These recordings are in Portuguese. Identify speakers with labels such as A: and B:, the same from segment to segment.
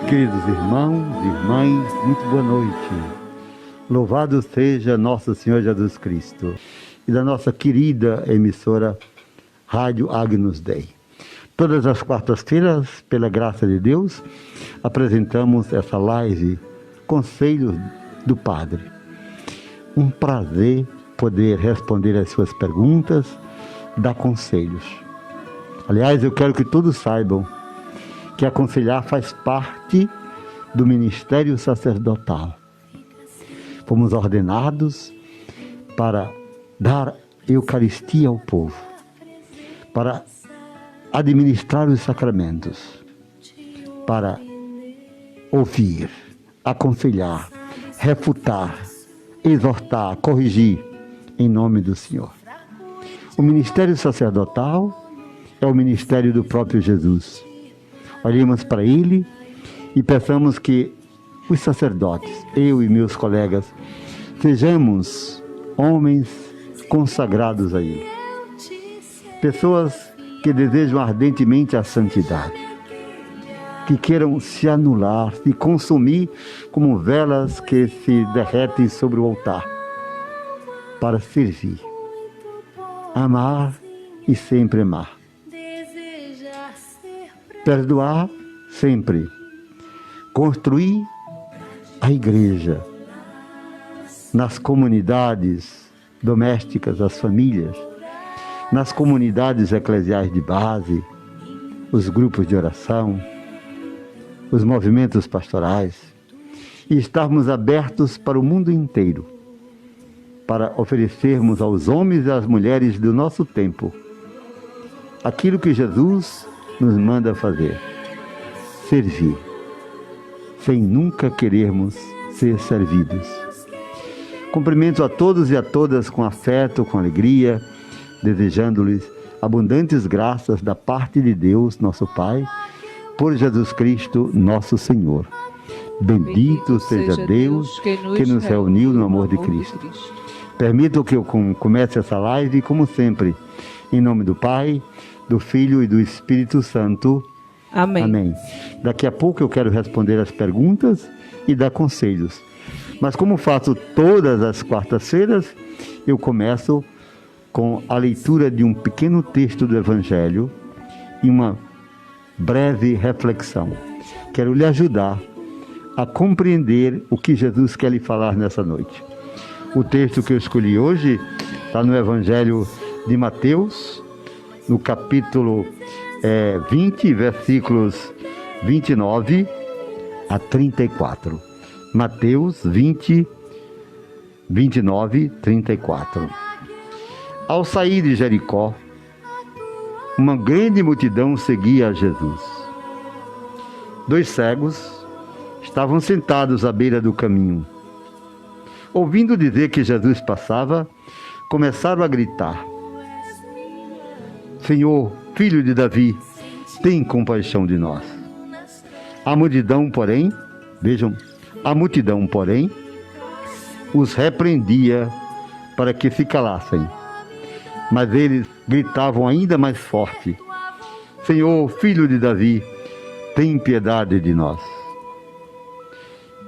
A: Queridos irmãos e irmãs, muito boa noite. Louvado seja nosso Senhor Jesus Cristo e da nossa querida emissora Rádio Agnus Dei. Todas as quartas-feiras, pela graça de Deus, apresentamos essa live Conselhos do Padre. Um prazer poder responder às suas perguntas, dar conselhos. Aliás, eu quero que todos saibam que aconselhar faz parte do ministério sacerdotal. Fomos ordenados para dar Eucaristia ao povo, para administrar os sacramentos, para ouvir, aconselhar, refutar, exortar, corrigir, em nome do Senhor. O ministério sacerdotal é o ministério do próprio Jesus. Olhemos para Ele e peçamos que os sacerdotes, eu e meus colegas, sejamos homens consagrados a Ele. Pessoas que desejam ardentemente a santidade, que queiram se anular, se consumir como velas que se derretem sobre o altar, para servir, amar e sempre amar. Perdoar sempre. Construir a igreja nas comunidades domésticas, as famílias, nas comunidades eclesiais de base, os grupos de oração, os movimentos pastorais, e estarmos abertos para o mundo inteiro, para oferecermos aos homens e às mulheres do nosso tempo aquilo que Jesus nos manda fazer: servir, sem nunca querermos ser servidos. Cumprimento a todos e a todas com afeto, com alegria, desejando-lhes abundantes graças da parte de Deus, nosso Pai, por Jesus Cristo, nosso Senhor. Bendito seja Deus que nos reuniu no amor de Cristo. Permitam que eu comece essa live, como sempre, em nome do Pai, do Filho e do Espírito Santo. Amém. Amém. Daqui a pouco eu quero responder as perguntas e dar conselhos. Mas como faço todas as quartas-feiras, eu começo com a leitura de um pequeno texto do Evangelho e uma breve reflexão. Quero lhe ajudar a compreender o que Jesus quer lhe falar nessa noite. O texto que eu escolhi hoje está no Evangelho de Mateus, no capítulo 20, versículos 29 a 34. Mateus 20, 29, 34. Ao sair de Jericó, uma grande multidão seguia a Jesus. 2 cegos estavam sentados à beira do caminho. Ouvindo dizer que Jesus passava, começaram a gritar: Senhor, Filho de Davi, tem compaixão de nós. A multidão, porém, os repreendia para que se calassem. Mas eles gritavam ainda mais forte: Senhor, Filho de Davi, tem piedade de nós.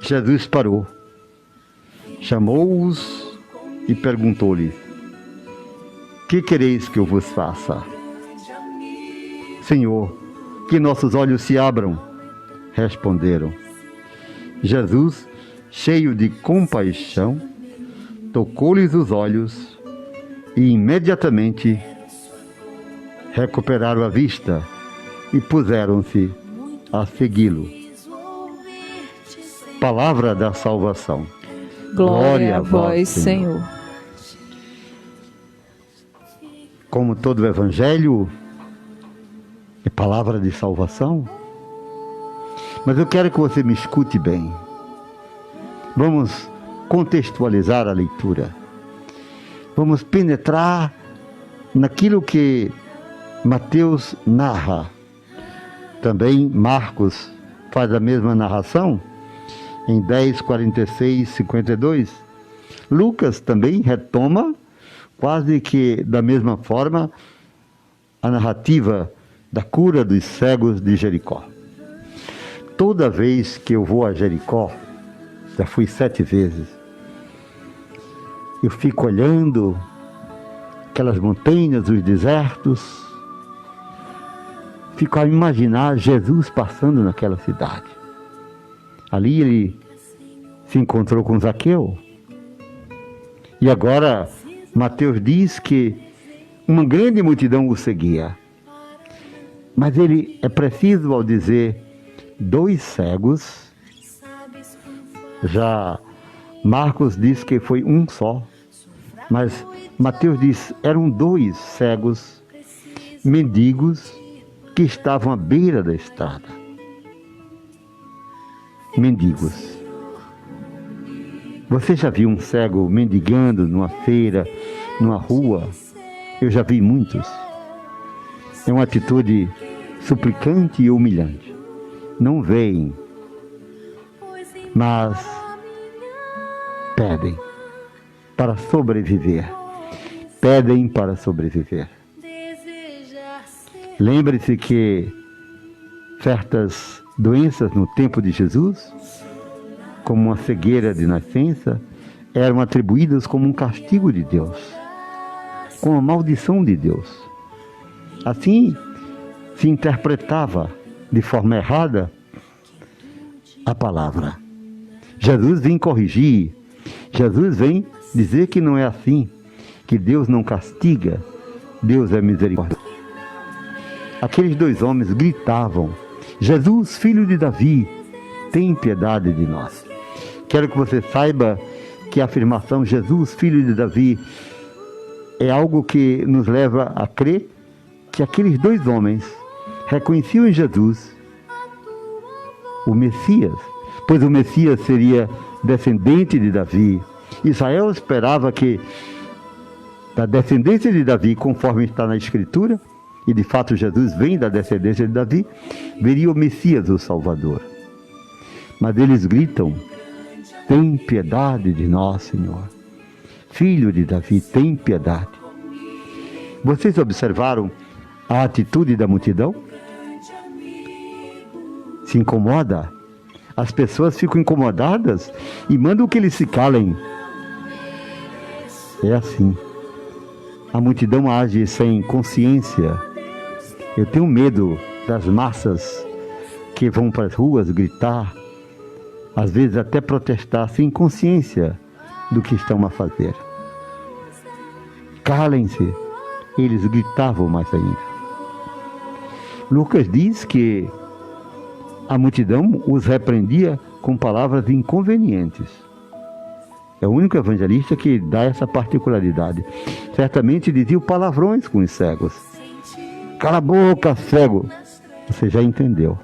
A: Jesus parou, chamou-os e perguntou-lhes: Que quereis que eu vos faça? Senhor, que nossos olhos se abram, responderam. Jesus, cheio de compaixão, tocou-lhes os olhos e imediatamente recuperaram a vista e puseram-se a segui-lo. Palavra da salvação.
B: Glória a vós, Senhor.
A: Como todo o Evangelho é palavra de salvação, mas eu quero que você me escute bem. Vamos contextualizar a leitura. Vamos penetrar naquilo que Mateus narra. Também Marcos faz a mesma narração em 10, 46, 52. Lucas também retoma quase que da mesma forma a narrativa da cura dos cegos de Jericó. toda vez que eu vou a Jericó, já fui 7 vezes, eu fico olhando aquelas montanhas, os desertos, fico a imaginar Jesus passando naquela cidade. Ali ele se encontrou com Zaqueu. E agora Mateus diz que uma grande multidão o seguia. Mas ele é preciso ao dizer 2 cegos. Já Marcos diz que foi um só. Mas Mateus diz eram 2 cegos, mendigos, que estavam à beira da estrada. Mendigos. Você já viu um cego mendigando numa feira, numa rua? Eu já vi muitos. É uma atitude suplicante e humilhante. Não veem, mas pedem para sobreviver. Pedem para sobreviver. Lembre-se que certas doenças no tempo de Jesus, como uma cegueira de nascença, eram atribuídas como um castigo de Deus, como uma maldição de Deus. Assim se interpretava de forma errada a palavra. Jesus vem corrigir, Jesus vem dizer que não é assim, que Deus não castiga, Deus é misericórdia. Aqueles 2 homens gritavam: Jesus, filho de Davi, tem piedade de nós. Quero que você saiba que a afirmação Jesus, filho de Davi, é algo que nos leva a crer que aqueles 2 homens reconheciam em Jesus o Messias, pois o Messias seria descendente de Davi. Israel esperava que da descendência de Davi, conforme está na Escritura, e de fato Jesus vem da descendência de Davi, viria o Messias, o Salvador. Mas eles gritam: tem piedade de nós, Senhor. Filho de Davi, tem piedade. Vocês observaram a atitude da multidão? Se incomoda. As pessoas ficam incomodadas e mandam que eles se calem. É assim. A multidão age sem consciência. Eu tenho medo das massas que vão para as ruas gritar, às vezes até protestar sem consciência do que estão a fazer. Calem-se. Eles gritavam mais ainda. Lucas diz que a multidão os repreendia com palavras inconvenientes. É o único evangelista que dá essa particularidade. Certamente dizia palavrões com os cegos. Cala a boca, cego. Você já entendeu.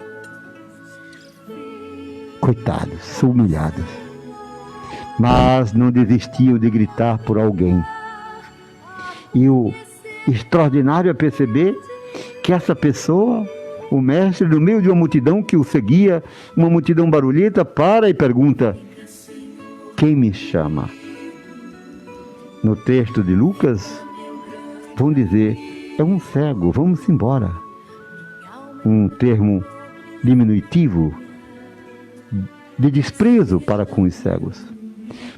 A: Coitados, humilhados. Mas não desistiam de gritar por alguém. E o extraordinário é perceber que essa pessoa, o mestre, no meio de uma multidão que o seguia, uma multidão barulhenta, para e pergunta: quem me chama? No texto de Lucas, vão dizer: é um cego, vamos embora. Um termo diminutivo de desprezo para com os cegos.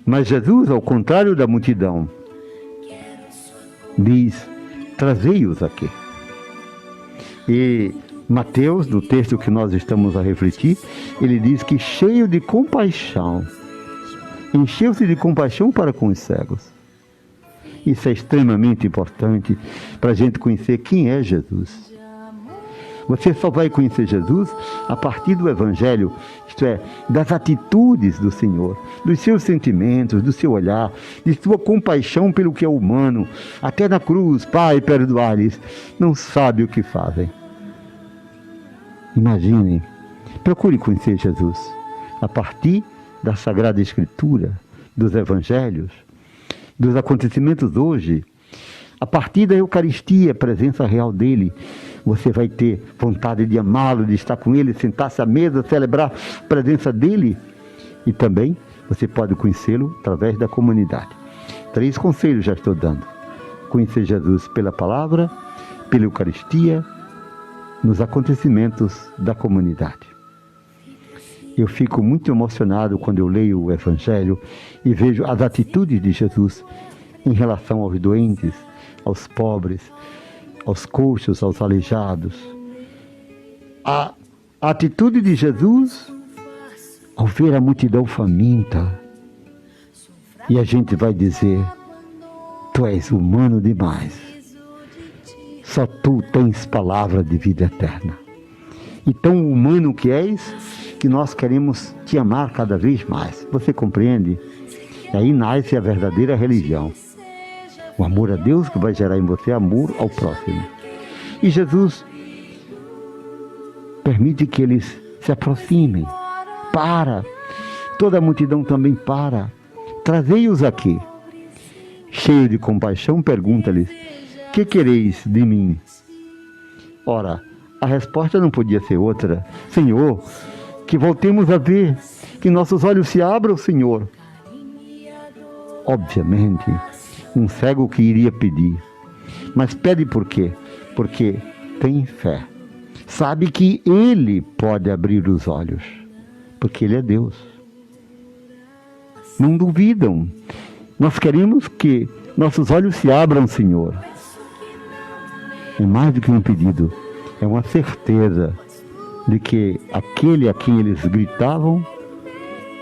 A: Mas Jesus, ao contrário da multidão, diz: trazei-os aqui. E Mateus, no texto que nós estamos a refletir, ele diz que cheio de compaixão, encheu-se de compaixão para com os cegos. Isso é extremamente importante para a gente conhecer quem é Jesus. Você só vai conhecer Jesus a partir do Evangelho, isto é, das atitudes do Senhor, dos seus sentimentos, do seu olhar, de sua compaixão pelo que é humano. Até na cruz: Pai, perdoai-lhes, não sabem o que fazem. Imaginem, procure conhecer Jesus a partir da Sagrada Escritura, dos Evangelhos, dos acontecimentos hoje. A partir da Eucaristia, a presença real dele, você vai ter vontade de amá-lo, de estar com ele, sentar-se à mesa, celebrar a presença dele. E também você pode conhecê-lo através da comunidade. 3 conselhos já estou dando. Conhecer Jesus pela palavra, pela Eucaristia, nos acontecimentos da comunidade. Eu fico muito emocionado quando eu leio o Evangelho e vejo as atitudes de Jesus em relação aos doentes, aos pobres, aos coxos, aos aleijados. A atitude de Jesus ao ver a multidão faminta. E a gente vai dizer: tu és humano demais. Só tu tens palavra de vida eterna. E tão humano que és, que nós queremos te amar cada vez mais. Você compreende? E aí nasce a verdadeira religião. O amor a Deus, que vai gerar em você amor ao próximo. E Jesus permite que eles se aproximem. Para. Toda a multidão também para. Trazei-os aqui. Cheio de compaixão, pergunta-lhes: que quereis de mim? Ora, a resposta não podia ser outra: Senhor, que voltemos a ver, que nossos olhos se abram, Senhor. Obviamente, um cego que iria pedir. Mas pede por quê? Porque tem fé. Sabe que Ele pode abrir os olhos, porque Ele é Deus. Não duvidam. Nós queremos que nossos olhos se abram, Senhor. É mais do que um pedido, é uma certeza de que aquele a quem eles gritavam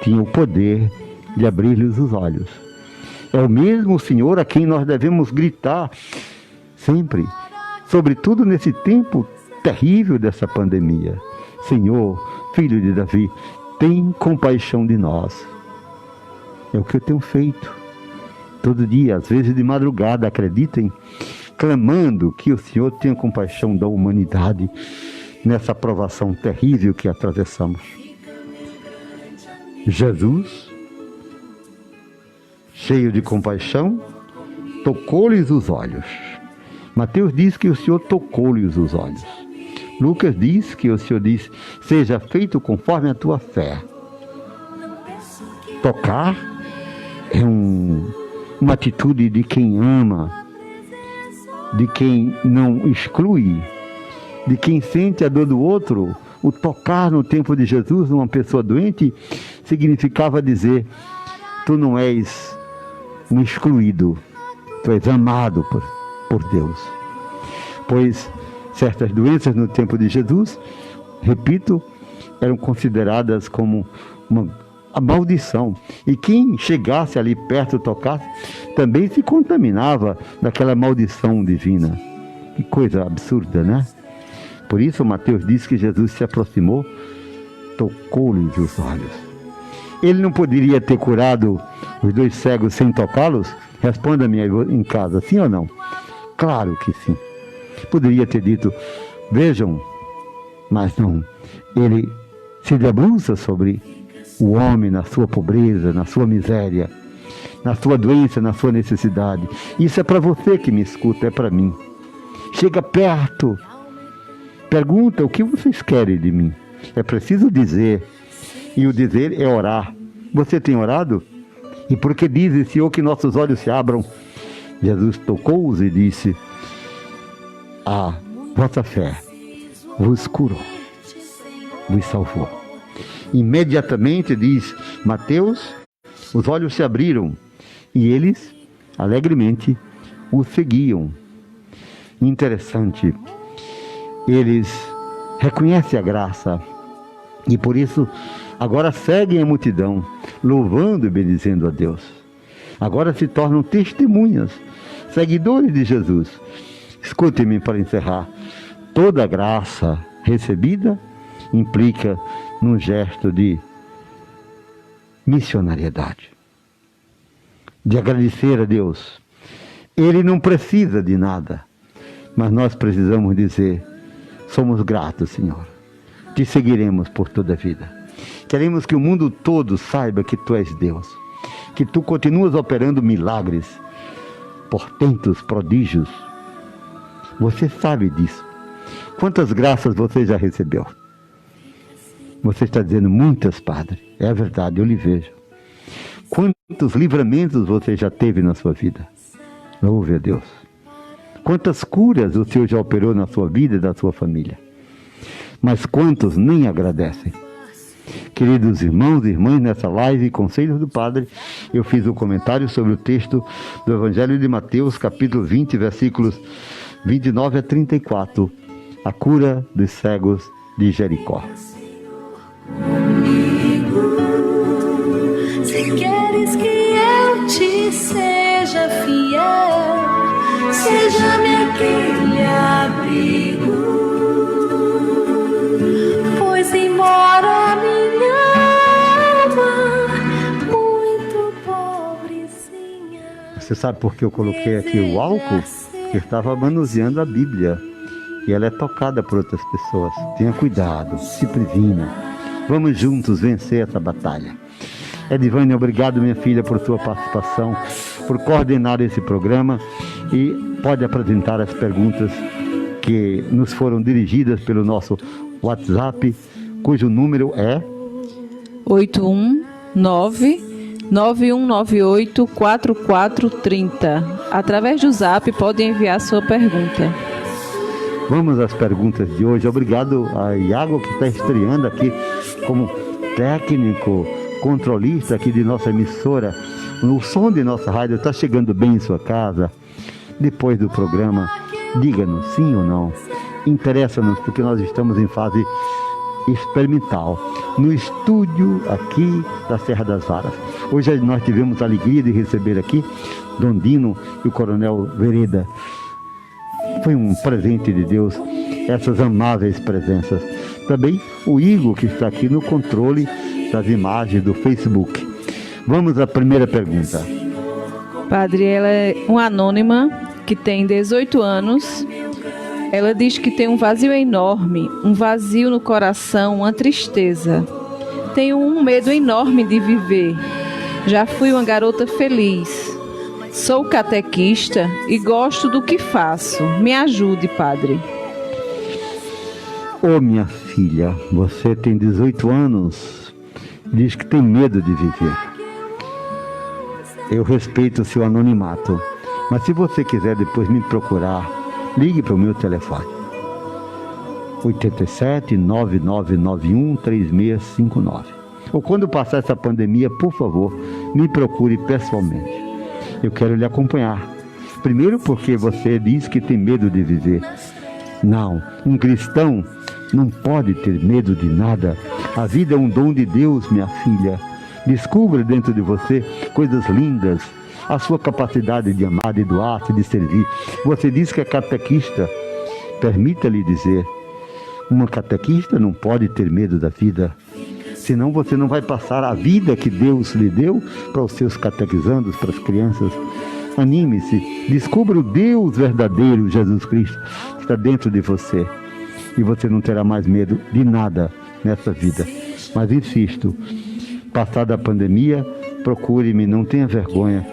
A: tinha o poder de abrir-lhes os olhos. É o mesmo Senhor a quem nós devemos gritar sempre, sobretudo nesse tempo terrível dessa pandemia. Senhor, Filho de Davi, tem compaixão de nós. É o que eu tenho feito todo dia, às vezes de madrugada, acreditem, clamando que o Senhor tenha compaixão da humanidade nessa provação terrível que atravessamos. Jesus, cheio de compaixão, tocou-lhes os olhos. Mateus diz que o Senhor tocou-lhes os olhos. Lucas diz que o Senhor diz: seja feito conforme a tua fé. Tocar é uma atitude de quem ama, de quem não exclui, de quem sente a dor do outro. O tocar no tempo de Jesus numa pessoa doente significava dizer: tu não és um excluído, tu és amado por Deus. Pois certas doenças no tempo de Jesus, repito, eram consideradas como a maldição. E quem chegasse ali perto, tocasse, também se contaminava daquela maldição divina. Que coisa absurda, né? Por isso Mateus diz que Jesus se aproximou, tocou-lhes os olhos. Ele não poderia ter curado os dois cegos sem tocá-los? Responda-me aí em casa, sim ou não? Claro que sim. Poderia ter dito: vejam, mas não. Ele se debruça sobre o homem na sua pobreza, na sua miséria, na sua doença, na sua necessidade. Isso é para você que me escuta, é para mim. Chega perto, pergunta: o que vocês querem de mim? É preciso dizer, e o dizer é orar. Você tem orado? E porque diz, Senhor, que nossos olhos se abram? Jesus tocou-os e disse: a vossa fé vos curou, vos salvou. Imediatamente, diz Mateus, os olhos se abriram e eles, alegremente, o seguiam. Interessante, eles reconhecem a graça e por isso agora seguem a multidão, louvando e bendizendo a Deus. Agora se tornam testemunhas, seguidores de Jesus. Escute-me para encerrar. Toda graça recebida implica num gesto de missionariedade, de agradecer a Deus. Ele não precisa de nada, mas nós precisamos dizer: somos gratos, Senhor, te seguiremos por toda a vida. Queremos que o mundo todo saiba que tu és Deus, que tu continuas operando milagres, portentos, prodígios. Você sabe disso. Quantas graças você já recebeu? Você está dizendo: muitas, Padre. É verdade, eu lhe vejo. Quantos livramentos você já teve na sua vida? Louve a Deus. Quantas curas o Senhor já operou na sua vida e na sua família? Mas quantos nem agradecem? Queridos irmãos e irmãs, nessa live Conselhos do Padre, eu fiz um comentário sobre o texto do Evangelho de Mateus, capítulo 20, versículos 29 a 34, a cura dos cegos de Jericó.
C: Se queres que eu te seja fiel, seja-me aquele abrigo, pois embora minha alma muito pobrezinha.
A: Você sabe por que eu coloquei aqui o álcool? Eu estava manuseando a Bíblia e ela é tocada por outras pessoas. Tenha cuidado, se previna. Vamos juntos vencer essa batalha. Edivane, obrigado, minha filha, por sua participação, por coordenar esse programa, e pode apresentar as perguntas que nos foram dirigidas pelo nosso WhatsApp, cujo número é
B: 819-9198-4430. Através do Zap pode enviar sua pergunta.
A: Vamos às perguntas de hoje. Obrigado a Iago, que está estreando aqui como técnico, controlista aqui de nossa emissora. O som de nossa rádio está chegando bem em sua casa. Depois do programa, diga-nos sim ou não. Interessa-nos, porque nós estamos em fase experimental no estúdio aqui da Serra das Varas. Hoje nós tivemos a alegria de receber aqui Dom Dino e o Coronel Vereda. Foi um presente de Deus, essas amáveis presenças. Também o Igor, que está aqui no controle das imagens do Facebook. Vamos à primeira pergunta.
B: Padre, ela é uma anônima que tem 18 anos. Ela diz que tem um vazio enorme, um vazio no coração, uma tristeza. Tenho um medo enorme de viver. Já fui uma garota feliz. Sou catequista e gosto do que faço. Me ajude, Padre.
A: Ô, minha filha, você tem 18 anos, diz que tem medo de viver. Eu respeito o seu anonimato, mas se você quiser depois me procurar, ligue para o meu telefone. 87 9991 3659. Ou quando passar essa pandemia, por favor, me procure pessoalmente. Eu quero lhe acompanhar. Primeiro porque você diz que tem medo de viver. Não, um cristão não pode ter medo de nada. A vida é um dom de Deus, minha filha. Descubra dentro de você coisas lindas. A sua capacidade de amar, de doar-se, de servir. Você diz que é catequista. Permita-lhe dizer, uma catequista não pode ter medo da vida. Senão você não vai passar a vida que Deus lhe deu para os seus catequizandos, para as crianças. Anime-se, descubra o Deus verdadeiro, Jesus Cristo, que está dentro de você. E você não terá mais medo de nada nessa vida. Mas insisto, passada a pandemia, procure-me, não tenha vergonha.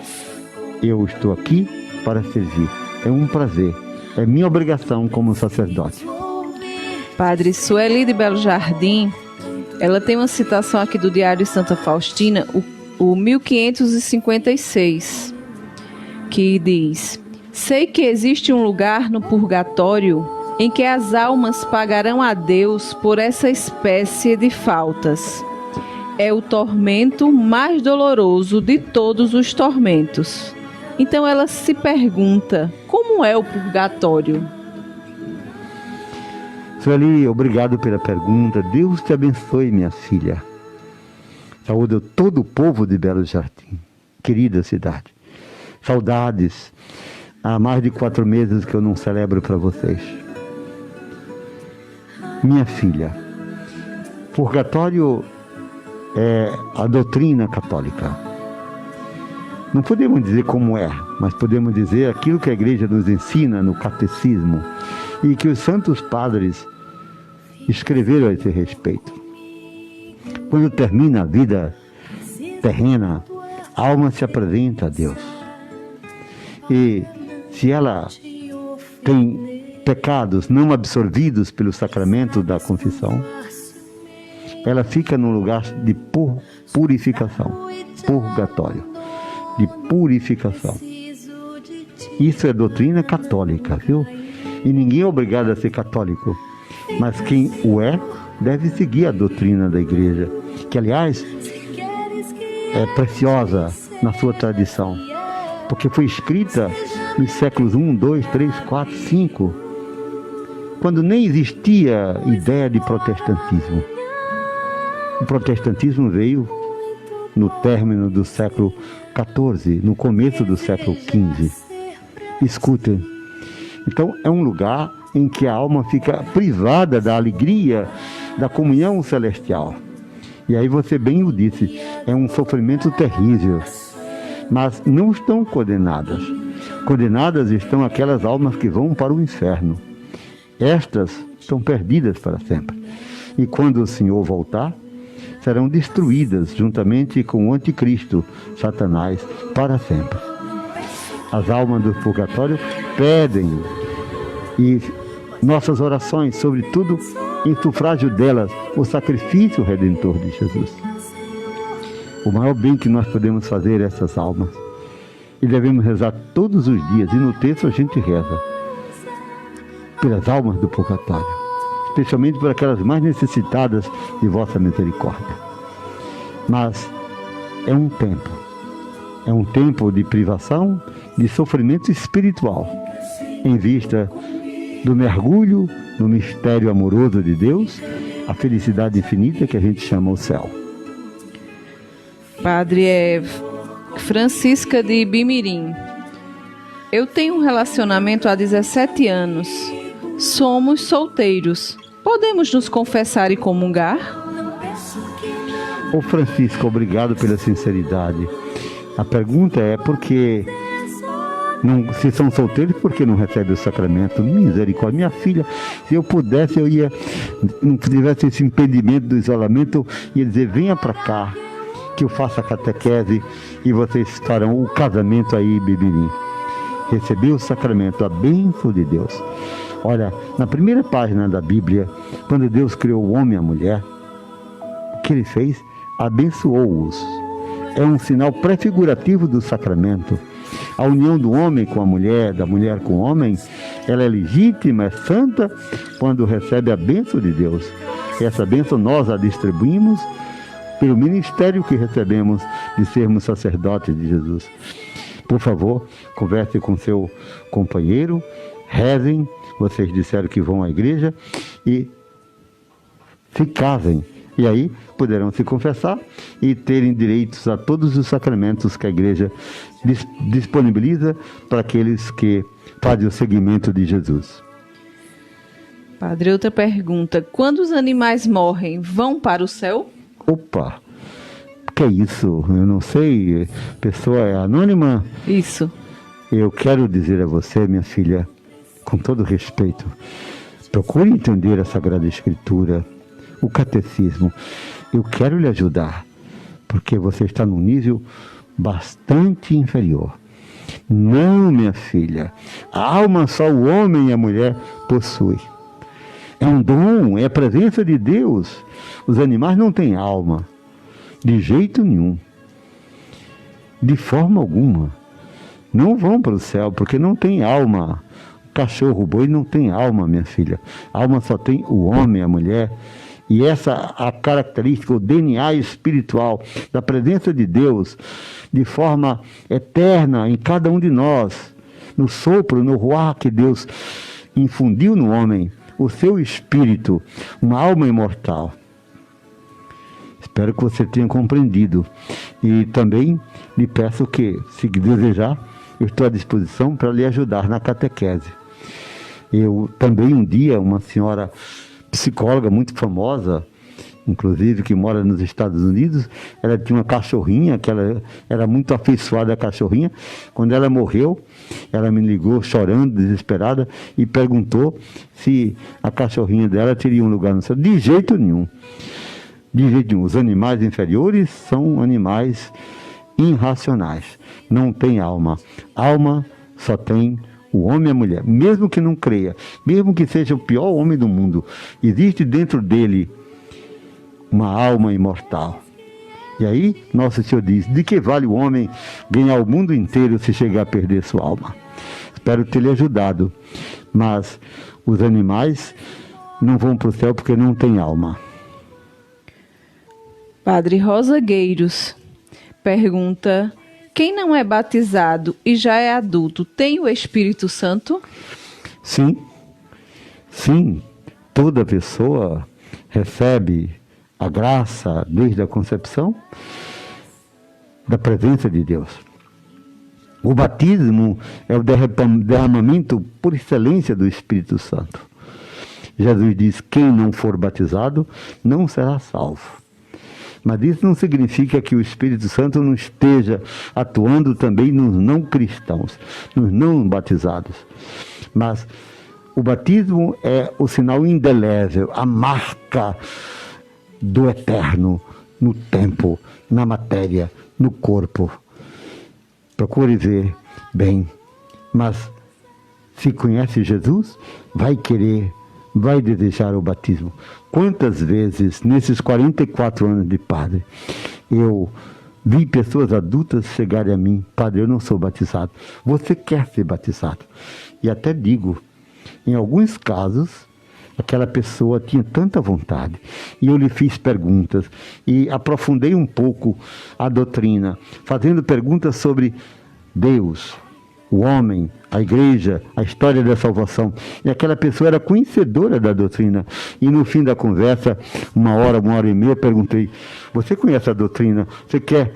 A: Eu estou aqui para servir. É um prazer, é minha obrigação como sacerdote.
B: Padre, Sueli de Belo Jardim, ela tem uma citação aqui do Diário de Santa Faustina, o 1556, que diz: sei que existe um lugar no purgatório em que as almas pagarão a Deus por essa espécie de faltas. É o tormento mais doloroso de todos os tormentos. Então ela se pergunta, como é o purgatório?
A: Sueli, obrigado pela pergunta. Deus te abençoe, minha filha. Saúde a todo o povo de Belo Jardim, querida cidade. Saudades. Há mais de 4 meses que eu não celebro para vocês. Minha filha, purgatório é a doutrina católica. Não podemos dizer como é, mas podemos dizer aquilo que a igreja nos ensina no catecismo e que os santos padres escreveram a esse respeito. Quando termina a vida terrena, a alma se apresenta a Deus. E se ela tem pecados não absorvidos pelo sacramento da confissão, ela fica num lugar de purificação, purgatório, de purificação. Isso é doutrina católica, viu? E ninguém é obrigado a ser católico, mas quem o é, deve seguir a doutrina da igreja. que aliás é preciosa na sua tradição, porque foi escrita nos séculos 1, 2, 3, 4, 5, quando nem existia ideia de protestantismo. O protestantismo veio no término do século XIV, no começo do século XV. Escutem, então é um lugar em que a alma fica privada da alegria, da comunhão celestial. E aí você bem o disse, é um sofrimento terrível. Mas não estão condenadas. Condenadas estão aquelas almas que vão para o inferno. Estas estão perdidas para sempre. E quando o Senhor voltar, serão destruídas juntamente com o anticristo, Satanás, para sempre. As almas do purgatório pedem, e nossas orações, sobretudo em sufrágio delas, o sacrifício redentor de Jesus. O maior bem que nós podemos fazer a essas almas. E devemos rezar todos os dias, e no texto a gente reza pelas almas do purgatório, especialmente por aquelas mais necessitadas de vossa misericórdia. Mas é um tempo de privação, de sofrimento espiritual, em vista do mergulho no mistério amoroso de Deus, a felicidade infinita que a gente chama o céu.
B: Padre, Francisca de Bimirim. Eu tenho um relacionamento há 17 anos. Somos solteiros. Podemos nos confessar e comungar?
A: Ô Francisco, obrigado pela sinceridade. A pergunta é porque se são solteiros, por que não recebem o sacramento? Misericórdia. Minha filha, se eu pudesse, não tivesse esse impedimento do isolamento, ia dizer, venha para cá, que eu faça a catequese e vocês farão o casamento aí, Bimirim. Receber o sacramento, a bênção de Deus. Olha, na primeira página da Bíblia, quando Deus criou o homem e a mulher, o que ele fez? Abençoou-os. É um sinal prefigurativo do sacramento. A união do homem com a mulher, da mulher com o homem, ela é legítima, é santa, quando recebe a bênção de Deus. Essa bênção nós a distribuímos pelo ministério que recebemos de sermos sacerdotes de Jesus. Por favor, converse com seu companheiro, rezem, vocês disseram que vão à igreja, e se casem. E aí poderão se confessar e terem direitos a todos os sacramentos que a igreja disponibiliza para aqueles que fazem o seguimento de Jesus.
B: Padre, outra pergunta. Quando os animais morrem, vão para o céu?
A: Opa, que é isso? Eu não sei, pessoa é anônima?
B: Isso.
A: Eu quero dizer a você, minha filha, com todo respeito, procure entender a Sagrada Escritura, o catecismo. Eu quero lhe ajudar, porque você está num nível bastante inferior. Não, minha filha, a alma só o homem e a mulher possuem. É um dom, é a presença de Deus. Os animais não têm alma, de jeito nenhum, de forma alguma. Não vão para o céu, porque não tem alma. O cachorro, o boi não tem alma, minha filha. A alma só tem o homem, a mulher. E essa a característica, o DNA espiritual da presença de Deus, de forma eterna em cada um de nós, no sopro, no ruar que Deus infundiu no homem, o seu espírito, uma alma imortal. Espero que você tenha compreendido. E também lhe peço que, se desejar, eu estou à disposição para lhe ajudar na catequese. Eu também, um dia, uma senhora psicóloga muito famosa, inclusive que mora nos Estados Unidos, ela tinha uma cachorrinha, que ela era muito afeiçoada à cachorrinha. Quando ela morreu, ela me ligou chorando, desesperada, e perguntou se a cachorrinha dela teria um lugar no céu. De jeito nenhum. De jeito nenhum. Os animais inferiores são animais irracionais. Não tem alma. Alma só tem o homem e a mulher. Mesmo que não creia, mesmo que seja o pior homem do mundo, existe dentro dele uma alma imortal. E aí, Nosso Senhor diz, de que vale o homem ganhar o mundo inteiro se chegar a perder sua alma? Espero ter lhe ajudado. Mas os animais não vão para o céu porque não têm alma.
B: Padre Rosa Gueiros pergunta: quem não é batizado e já é adulto tem o Espírito Santo?
A: Sim, sim, toda pessoa recebe a graça desde a concepção da presença de Deus. O batismo é o derramamento por excelência do Espírito Santo. Jesus diz: quem não for batizado não será salvo. Mas isso não significa que o Espírito Santo não esteja atuando também nos não cristãos, nos não batizados. Mas o batismo é o sinal indelével, a marca do eterno no tempo, na matéria, no corpo. Procure ver bem, mas se conhece Jesus, vai querer, vai desejar o batismo. Quantas vezes, nesses 44 anos de padre, eu vi pessoas adultas chegarem a mim: padre, eu não sou batizado. Você quer ser batizado? E até digo, em alguns casos, aquela pessoa tinha tanta vontade, e eu lhe fiz perguntas, e aprofundei um pouco a doutrina, fazendo perguntas sobre Deus, o homem, a igreja, a história da salvação. E aquela pessoa era conhecedora da doutrina. E no fim da conversa, uma hora e meia, perguntei: você conhece a doutrina? Você quer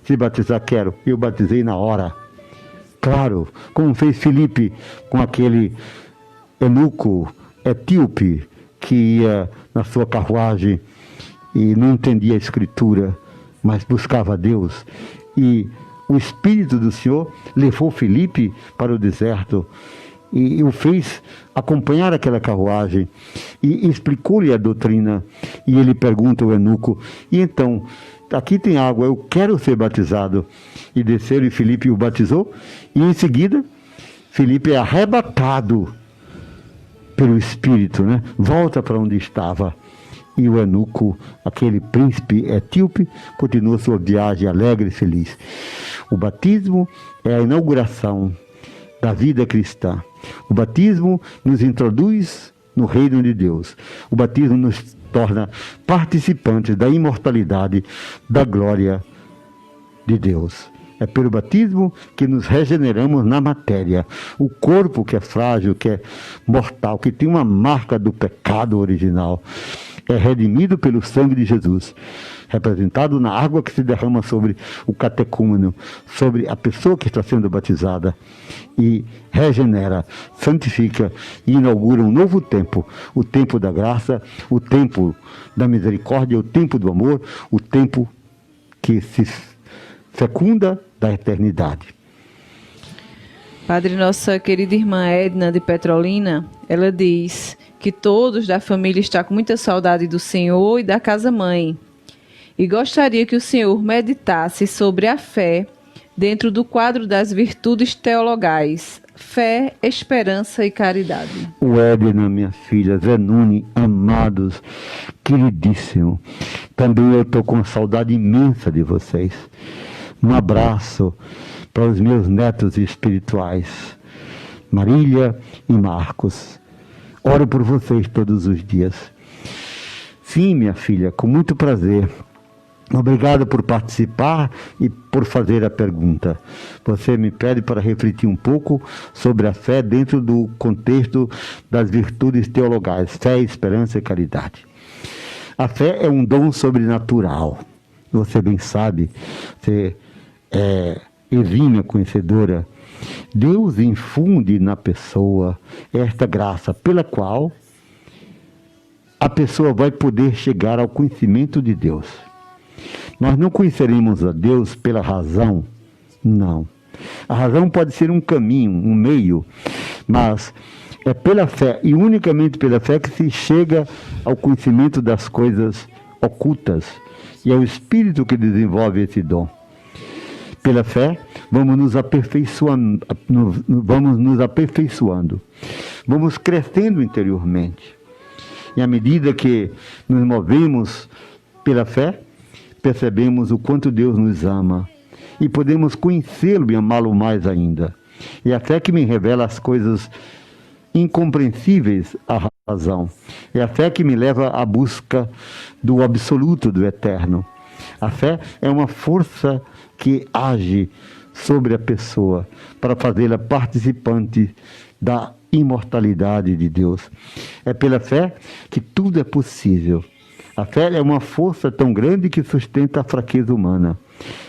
A: se batizar? Quero. Eu batizei na hora. Claro, como fez Filipe com aquele eunuco etíope que ia na sua carruagem e não entendia a Escritura, mas buscava Deus. E o Espírito do Senhor levou Filipe para o deserto e o fez acompanhar aquela carruagem e explicou-lhe a doutrina. E ele pergunta ao eunuco: e então, aqui tem água, eu quero ser batizado. E desceram e Filipe o batizou, e em seguida Filipe é arrebatado pelo Espírito, né? Volta para onde estava. E o eunuco, aquele príncipe etíope, continua sua viagem alegre e feliz. O batismo é a inauguração da vida cristã. O batismo nos introduz no reino de Deus. O batismo nos torna participantes da imortalidade, da glória de Deus. É pelo batismo que nos regeneramos na matéria. O corpo que é frágil, que é mortal, que tem uma marca do pecado original, é redimido pelo sangue de Jesus, representado na água que se derrama sobre o catecúmeno, sobre a pessoa que está sendo batizada, e regenera, santifica e inaugura um novo tempo, o tempo da graça, o tempo da misericórdia, o tempo do amor, o tempo que se fecunda da eternidade.
B: Padre, nossa querida irmã Edna de Petrolina, ela diz que todos da família estão com muita saudade do Senhor e da casa-mãe, e gostaria que o Senhor meditasse sobre a fé dentro do quadro das virtudes teologais: fé, esperança e caridade.
A: O Edna, minha filha, Zé Nune, amados, queridíssimo, também eu estou com uma saudade imensa de vocês. Um abraço para os meus netos espirituais, Marília e Marcos. Oro por vocês todos os dias. Sim, minha filha, com muito prazer. Obrigado por participar e por fazer a pergunta. Você me pede para refletir um pouco sobre a fé dentro do contexto das virtudes teologais: fé, esperança e caridade. A fé é um dom sobrenatural. Você bem sabe, você é exímia conhecedora. Deus infunde na pessoa esta graça pela qual a pessoa vai poder chegar ao conhecimento de Deus. Nós não conheceremos a Deus pela razão, não. A razão pode ser um caminho, um meio, mas é pela fé, e unicamente pela fé, que se chega ao conhecimento das coisas ocultas. E é o Espírito que desenvolve esse dom. Pela fé, vamos nos aperfeiçoando, vamos crescendo interiormente. E à medida que nos movemos pela fé, percebemos o quanto Deus nos ama e podemos conhecê-lo e amá-lo mais ainda. E a fé que me revela as coisas incompreensíveis à razão. É a fé que me leva à busca do absoluto, do eterno. A fé é uma força que age sobre a pessoa para fazê-la participante da imortalidade de Deus. É pela fé que tudo é possível. A fé é uma força tão grande que sustenta a fraqueza humana.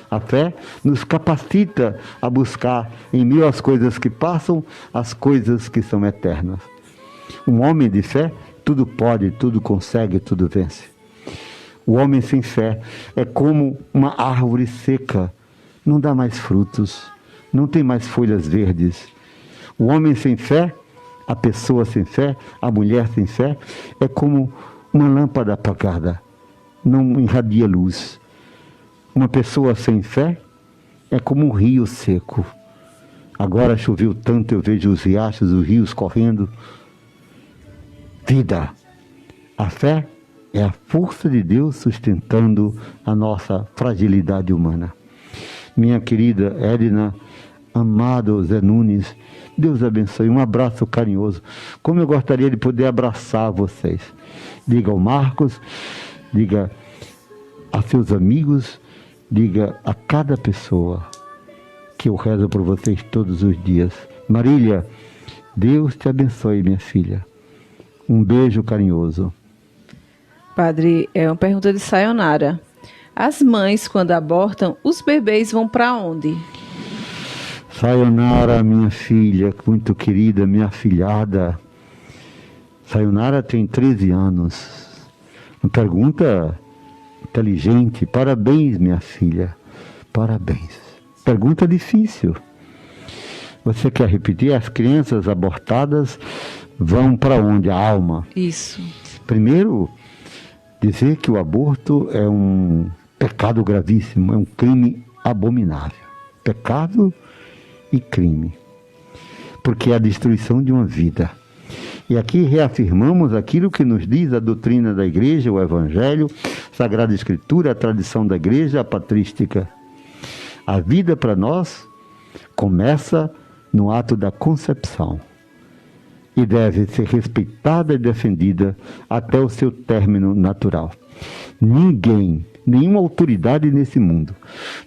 A: A fé nos capacita a buscar, em meio às coisas que passam, as coisas que são eternas. Um homem de fé, tudo pode, tudo consegue, tudo vence. O homem sem fé é como uma árvore seca, não dá mais frutos, não tem mais folhas verdes. O homem sem fé, a pessoa sem fé, a mulher sem fé, é como uma lâmpada apagada, não irradia luz. Uma pessoa sem fé é como um rio seco. Agora choveu tanto, eu vejo os riachos, os rios correndo. Vida. A fé é a força de Deus sustentando a nossa fragilidade humana. Minha querida Edna, amado Zé Nunes, Deus abençoe, um abraço carinhoso. Como eu gostaria de poder abraçar vocês. Diga ao Marcos, diga a seus amigos, diga a cada pessoa que eu rezo por vocês todos os dias. Marília, Deus te abençoe, minha filha. Um beijo carinhoso.
B: Padre, é uma pergunta de Sayonara. As mães, quando abortam, os bebês vão para onde?
A: Sayonara, minha filha, muito querida, minha afilhada. Sayonara tem 13 anos. Uma pergunta inteligente. Parabéns, minha filha. Parabéns. Pergunta difícil. Você quer repetir? As crianças abortadas vão para onde? A alma.
B: Isso.
A: Primeiro, dizer que o aborto é um pecado gravíssimo, é um crime abominável. Pecado e crime. Porque é a destruição de uma vida. E aqui reafirmamos aquilo que nos diz a doutrina da Igreja, o Evangelho, a Sagrada Escritura, a tradição da Igreja, a patrística. A vida para nós começa no ato da concepção e deve ser respeitada e defendida até o seu término natural. Ninguém, nenhuma autoridade nesse mundo,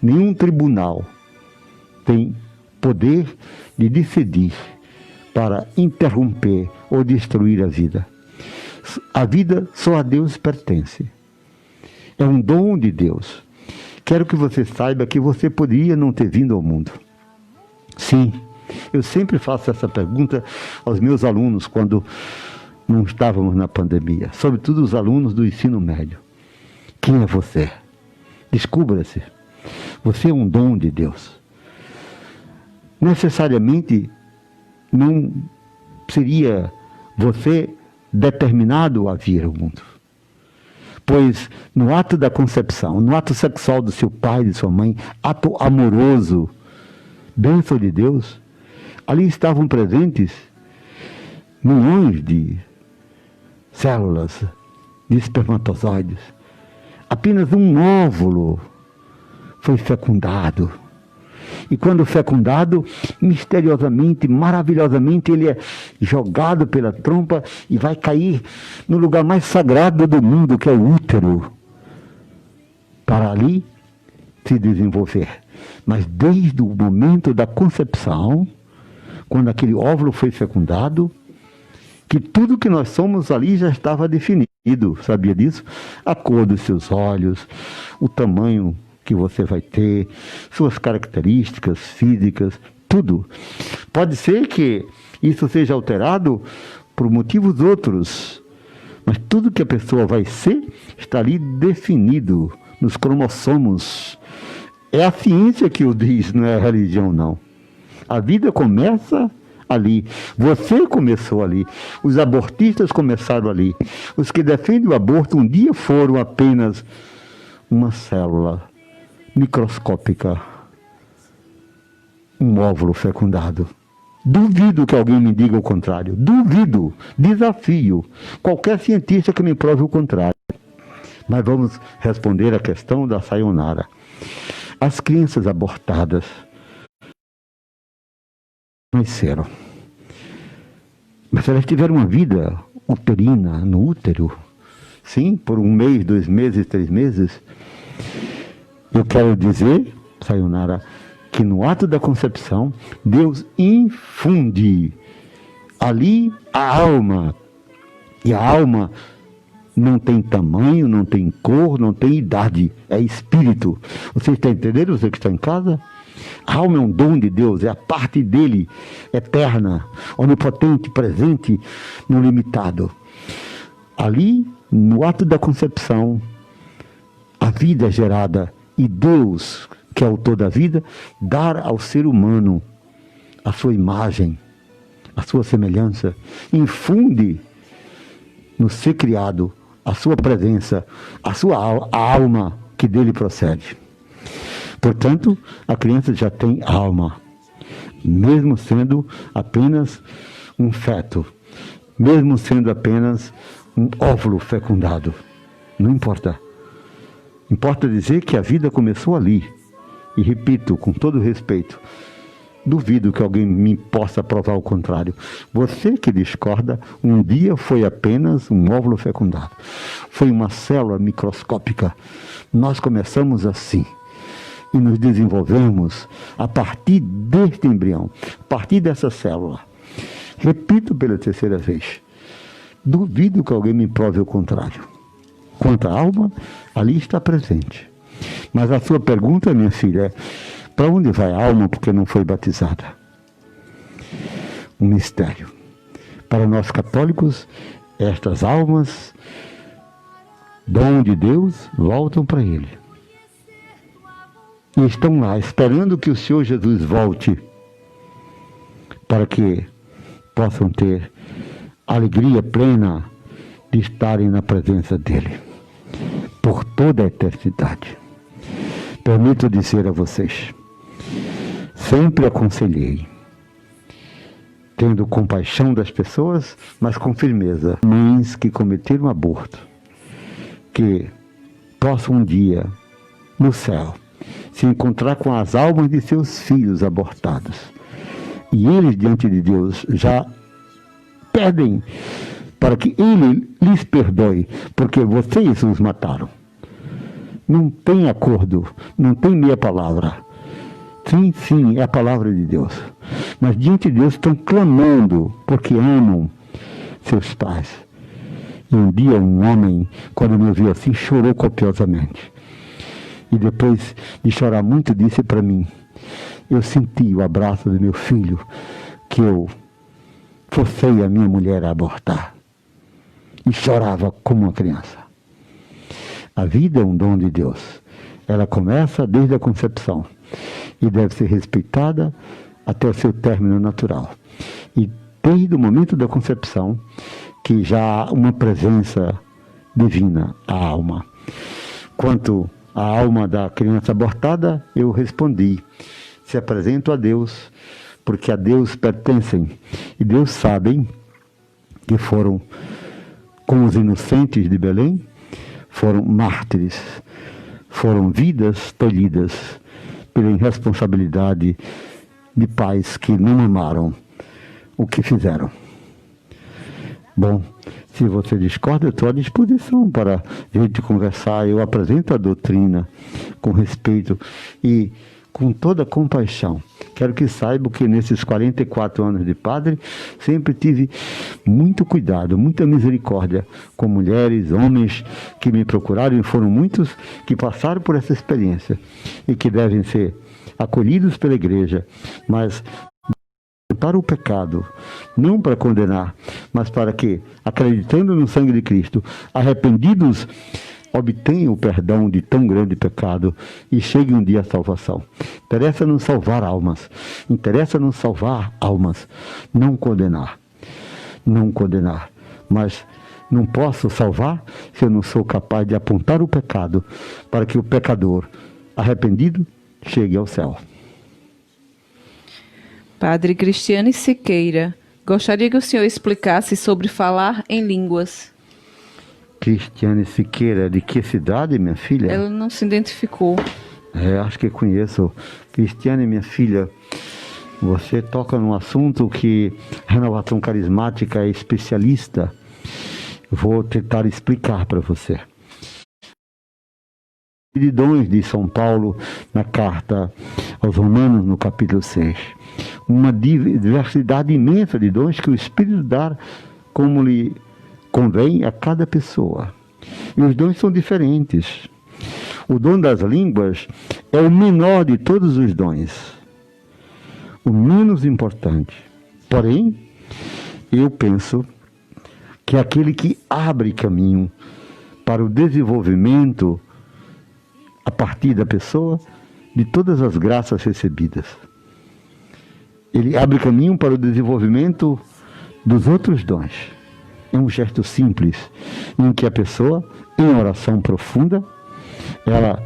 A: nenhum tribunal tem poder de decidir para interromper ou destruir a vida. A vida só a Deus pertence. É um dom de Deus. Quero que você saiba que você poderia não ter vindo ao mundo. Sim, eu sempre faço essa pergunta aos meus alunos quando não estávamos na pandemia, sobretudo os alunos do ensino médio. Quem é você? Descubra-se. Você é um dom de Deus. Necessariamente não seria você determinado a vir ao mundo. Pois no ato da concepção, no ato sexual do seu pai e de sua mãe, ato amoroso, bênção de Deus, ali estavam presentes milhões de células, de espermatozoides. Apenas um óvulo foi fecundado. E quando fecundado, misteriosamente, maravilhosamente, ele é jogado pela trompa e vai cair no lugar mais sagrado do mundo, que é o útero, para ali se desenvolver. Mas desde o momento da concepção, quando aquele óvulo foi fecundado, que tudo que nós somos ali já estava definido, sabia disso? A cor dos seus olhos, o tamanho que você vai ter, suas características físicas, tudo. Pode ser que isso seja alterado por motivos outros, mas tudo que a pessoa vai ser está ali definido nos cromossomos. É a ciência que o diz, não é a religião, não. A vida começa ali. Você começou ali. Os abortistas começaram ali. Os que defendem o aborto um dia foram apenas uma célula microscópica, um óvulo fecundado. Duvido que alguém me diga o contrário. Duvido. Desafio qualquer cientista que me prove o contrário. Mas vamos responder a questão da Sayonara. As crianças abortadas nasceram, mas elas tiveram uma vida uterina, no útero, sim, por 1 mês, 2 meses, 3 meses. Eu quero dizer, Sayonara, que no ato da concepção, Deus infunde ali a alma. E a alma não tem tamanho, não tem cor, não tem idade, é espírito. Você está entendendo, você que está em casa? A alma é um dom de Deus, é a parte dele, eterna, onipotente, presente, no limitado. Ali, no ato da concepção, a vida é gerada e Deus, que é o autor da vida, dá ao ser humano a sua imagem, a sua semelhança, infunde no ser criado a sua presença, a alma que dele procede. Portanto, a criança já tem alma, mesmo sendo apenas um feto, mesmo sendo apenas um óvulo fecundado. Não importa. Importa dizer que a vida começou ali. E repito, com todo respeito, duvido que alguém me possa provar o contrário. Você que discorda, um dia foi apenas um óvulo fecundado. Foi uma célula microscópica. Nós começamos assim. E nos desenvolvemos a partir deste embrião, a partir dessa célula. Repito pela terceira vez. Duvido que alguém me prove o contrário. Quanto à alma, ali está presente. Mas a sua pergunta, minha filha, é: para onde vai a alma porque não foi batizada? Um mistério. Para nós católicos, estas almas, dom de Deus, voltam para Ele. E estão lá, esperando que o Senhor Jesus volte, para que possam ter alegria plena de estarem na presença dEle, por toda a eternidade. Permito dizer a vocês, sempre aconselhei, tendo compaixão das pessoas, mas com firmeza, mães que cometeram aborto, que possam um dia, no céu, se encontrar com as almas de seus filhos abortados. E eles, diante de Deus, já pedem para que Ele lhes perdoe, porque vocês os mataram. Não tem acordo, não tem meia palavra. Sim, sim, é a palavra de Deus. Mas diante de Deus estão clamando, porque amam seus pais. E um dia um homem, quando me ouviu assim, chorou copiosamente. E depois de chorar muito, disse para mim: eu senti o abraço do meu filho, que eu forcei a minha mulher a abortar. E chorava como uma criança. A vida é um dom de Deus. Ela começa desde a concepção e deve ser respeitada até o seu término natural. E desde o momento da concepção, que já há uma presença divina, a alma. Quanto à alma da criança abortada, eu respondi: se apresento a Deus, porque a Deus pertencem. E Deus sabe que foram, como os inocentes de Belém, foram mártires, foram vidas tolhidas pela irresponsabilidade de pais que não amaram o que fizeram. Bom, se você discorda, eu estou à disposição para a gente conversar. Eu apresento a doutrina com respeito e com toda compaixão. Quero que saibam que nesses 44 anos de padre, sempre tive muito cuidado, muita misericórdia com mulheres, homens que me procuraram, e foram muitos que passaram por essa experiência e que devem ser acolhidos pela igreja, mas para o pecado, não para condenar, mas para que, acreditando no sangue de Cristo, arrependidos, obtenham o perdão de tão grande pecado e chegue um dia à salvação. Interessa-nos salvar almas, interessa-nos salvar almas, não condenar, não condenar. Mas não posso salvar se eu não sou capaz de apontar o pecado para que o pecador arrependido chegue ao céu.
B: Padre Cristiane Siqueira, gostaria que o senhor explicasse sobre falar em línguas.
A: Cristiane Siqueira, de que cidade, minha filha?
B: Ela não se identificou.
A: Acho que conheço. Cristiane, minha filha, você toca num assunto que a Renovação Carismática é especialista. Vou tentar explicar para você. de dons de São Paulo na carta aos Romanos, no capítulo 6. Uma diversidade imensa de dons que o Espírito dá como lhe convém a cada pessoa. E os dons são diferentes. O dom das línguas é o menor de todos os dons, o menos importante. Porém, eu penso que é aquele que abre caminho para o desenvolvimento a partir da pessoa de todas as graças recebidas. Ele abre caminho para o desenvolvimento dos outros dons. É um gesto simples, em que a pessoa, em oração profunda, ela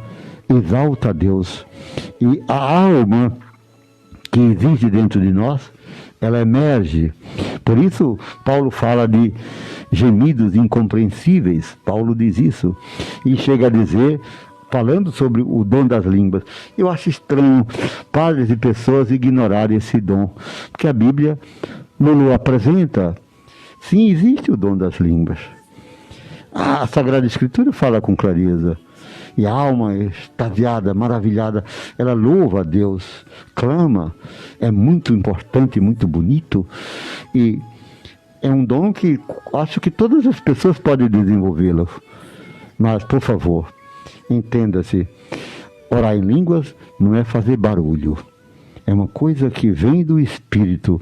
A: exalta a Deus. E a alma que existe dentro de nós, ela emerge. Por isso, Paulo fala de gemidos incompreensíveis. Paulo diz isso. E chega a dizer, falando sobre o dom das línguas, eu acho estranho padres e pessoas ignorarem esse dom, porque a Bíblia não o apresenta. Sim, existe o dom das línguas. A Sagrada Escritura fala com clareza. E a alma extasiada, maravilhada, ela louva a Deus, clama. É muito importante, muito bonito. E é um dom que acho que todas as pessoas podem desenvolvê-lo. Mas, por favor, entenda-se, orar em línguas não é fazer barulho. É uma coisa que vem do Espírito.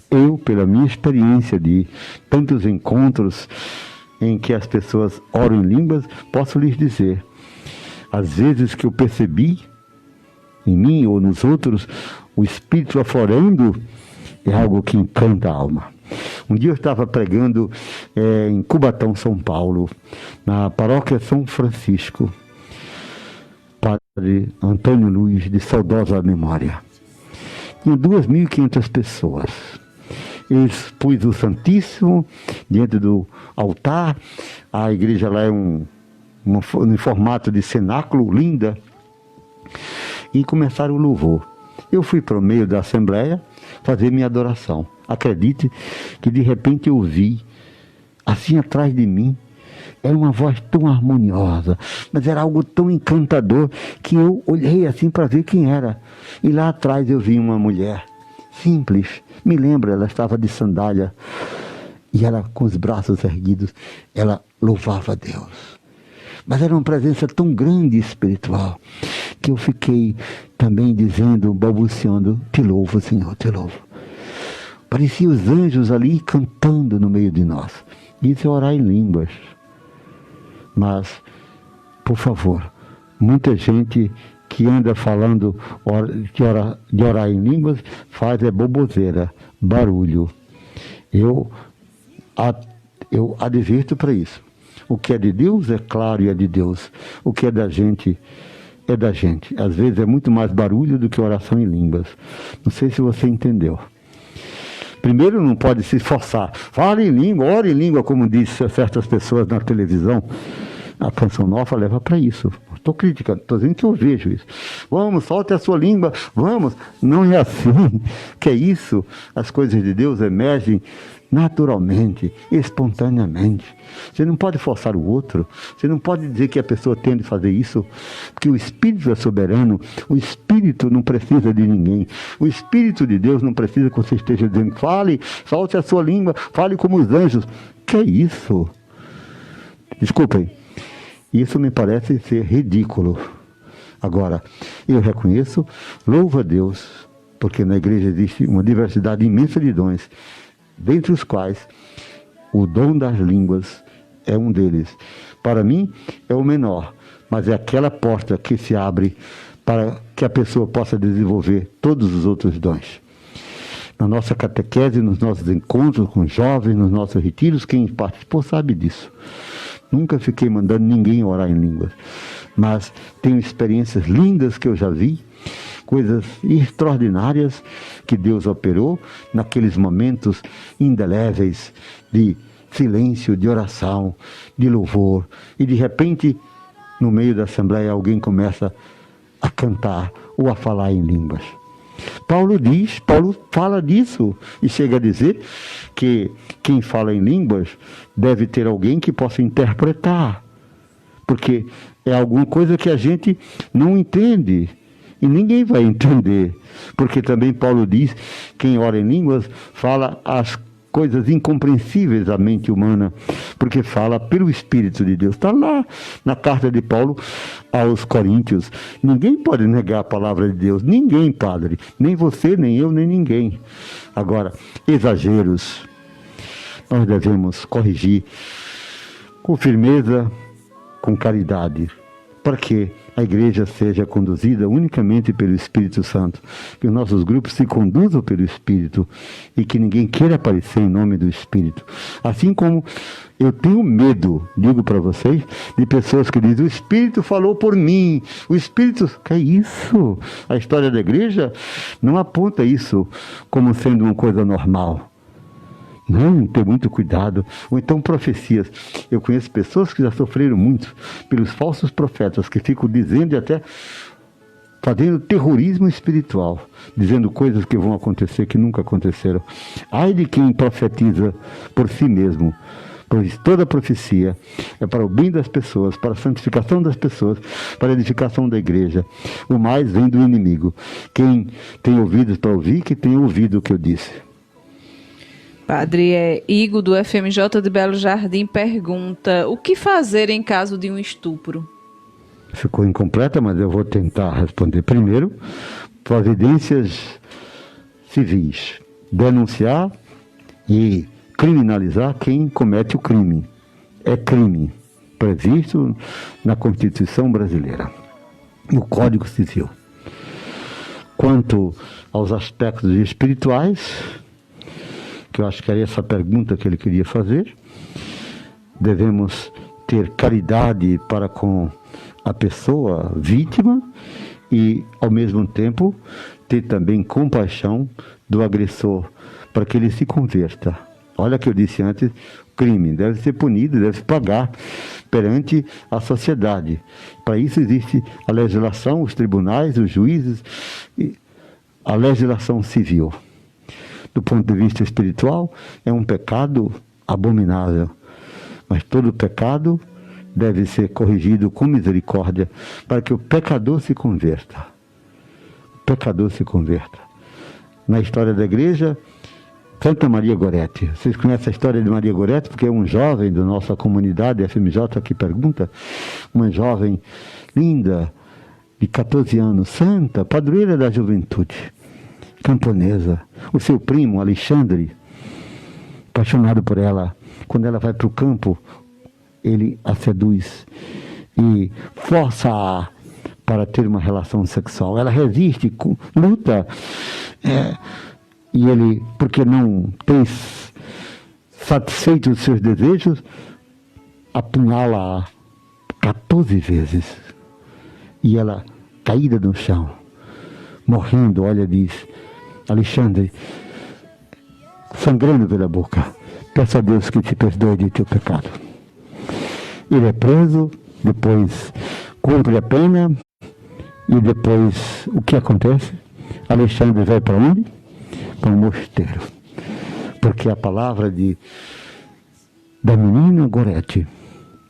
A: Eu, pela minha experiência de tantos encontros em que as pessoas oram em línguas, posso lhes dizer, às vezes que eu percebi em mim ou nos outros, o Espírito aflorando é algo que encanta a alma. Um dia eu estava pregando em Cubatão, São Paulo, na paróquia São Francisco, Padre Antônio Luiz, de saudosa memória. Tinha 2.500 pessoas. Eu expus o Santíssimo diante do altar. A igreja lá é um formato de cenáculo, linda. E começaram o louvor. Eu fui para o meio da assembleia fazer minha adoração. Acredite que de repente eu ouvi, assim atrás de mim, era uma voz tão harmoniosa, mas era algo tão encantador que eu olhei assim para ver quem era. E lá atrás eu vi uma mulher simples, me lembro, ela estava de sandália e ela com os braços erguidos, ela louvava a Deus. Mas era uma presença tão grande e espiritual que eu fiquei também dizendo, balbuciando, te louvo, Senhor, te louvo. Parecia os anjos ali cantando no meio de nós. Isso é orar em línguas. Mas, por favor, muita gente que anda falando de orar em línguas faz boboseira, barulho. Eu advirto para isso. O que é de Deus é claro e é de Deus. O que é da gente é da gente. Às vezes é muito mais barulho do que oração em línguas. Não sei se você entendeu. Primeiro, não pode se esforçar. Fale em língua, ore em língua, como dizem certas pessoas na televisão. A Canção Nova leva para isso. Estou criticando, estou dizendo que eu vejo isso. Vamos, solte a sua língua, vamos. Não é assim. Que é isso? As coisas de Deus emergem naturalmente, espontaneamente. Você não pode forçar o outro. Você não pode dizer que a pessoa tem de fazer isso, porque o Espírito é soberano. O Espírito não precisa de ninguém. O Espírito de Deus não precisa que você esteja dizendo, fale, solte a sua língua, fale como os anjos. Que é isso? Desculpem. Isso me parece ser ridículo. Agora, eu reconheço, louvo a Deus, porque na igreja existe uma diversidade imensa de dons, dentre os quais o dom das línguas é um deles. Para mim, é o menor, mas é aquela porta que se abre para que a pessoa possa desenvolver todos os outros dons. Na nossa catequese, nos nossos encontros com jovens, nos nossos retiros, quem participou sabe disso. Nunca fiquei mandando ninguém orar em línguas, mas tenho experiências lindas que eu já vi, coisas extraordinárias que Deus operou naqueles momentos indeléveis de silêncio, de oração, de louvor, e de repente, no meio da assembleia, alguém começa a cantar ou a falar em línguas. Paulo fala disso e chega a dizer que quem fala em línguas deve ter alguém que possa interpretar, porque é alguma coisa que a gente não entende. E ninguém vai entender. Porque também Paulo diz, quem ora em línguas fala as coisas incompreensíveis à mente humana, porque fala pelo Espírito de Deus. Está lá na carta de Paulo aos Coríntios. Ninguém pode negar a palavra de Deus. Ninguém, padre. Nem você, nem eu, nem ninguém. Agora, exageros. Nós devemos corrigir com firmeza, com caridade, para que a igreja seja conduzida unicamente pelo Espírito Santo, que os nossos grupos se conduzam pelo Espírito e que ninguém queira aparecer em nome do Espírito. Assim como eu tenho medo, digo para vocês, de pessoas que dizem, o Espírito falou por mim, o Espírito... Que é isso? A história da igreja não aponta isso como sendo uma coisa normal. Não, ter muito cuidado. Ou então profecias. Eu conheço pessoas que já sofreram muito pelos falsos profetas, que ficam dizendo e até fazendo terrorismo espiritual, dizendo coisas que vão acontecer que nunca aconteceram. Ai de quem profetiza por si mesmo, pois toda profecia é para o bem das pessoas, para a santificação das pessoas, para a edificação da igreja. O mais vem do inimigo. Quem tem ouvidos para ouvir, que tem ouvido o que eu disse.
B: Padre Igor, do FMJ de Belo Jardim, pergunta: o que fazer em caso de um estupro?
A: Ficou incompleta, mas eu vou tentar responder. Primeiro, providências civis. Denunciar e criminalizar quem comete o crime. É crime previsto na Constituição brasileira, no Código Civil. Quanto aos aspectos espirituais, que eu acho que era essa pergunta que ele queria fazer, devemos ter caridade para com a pessoa vítima e, ao mesmo tempo, ter também compaixão do agressor, para que ele se converta. Olha que eu disse antes, crime deve ser punido, deve se pagar perante a sociedade. Para isso existe a legislação, os tribunais, os juízes, e a legislação civil. Do ponto de vista espiritual, é um pecado abominável. Mas todo pecado deve ser corrigido com misericórdia, para que o pecador se converta. O pecador se converta. Na história da igreja, Santa Maria Gorete. Vocês conhecem a história de Maria Gorete? Porque é um jovem da nossa comunidade, FMJ, que pergunta. Uma jovem linda, de 14 anos, santa, padroeira da juventude, camponesa. O seu primo, Alexandre, apaixonado por ela, quando ela vai para o campo, ele a seduz e força-a para ter uma relação sexual. Ela resiste, luta, e ele, porque não tem satisfeito os seus desejos, apunhala-a 14 vezes. E ela, caída no chão, morrendo, olha, diz: Alexandre, sangrando pela boca, peço a Deus que te perdoe de teu pecado. Ele é preso, depois cumpre a pena, e depois o que acontece? Alexandre vai para onde? Para um mosteiro. Porque a palavra da menina Gorete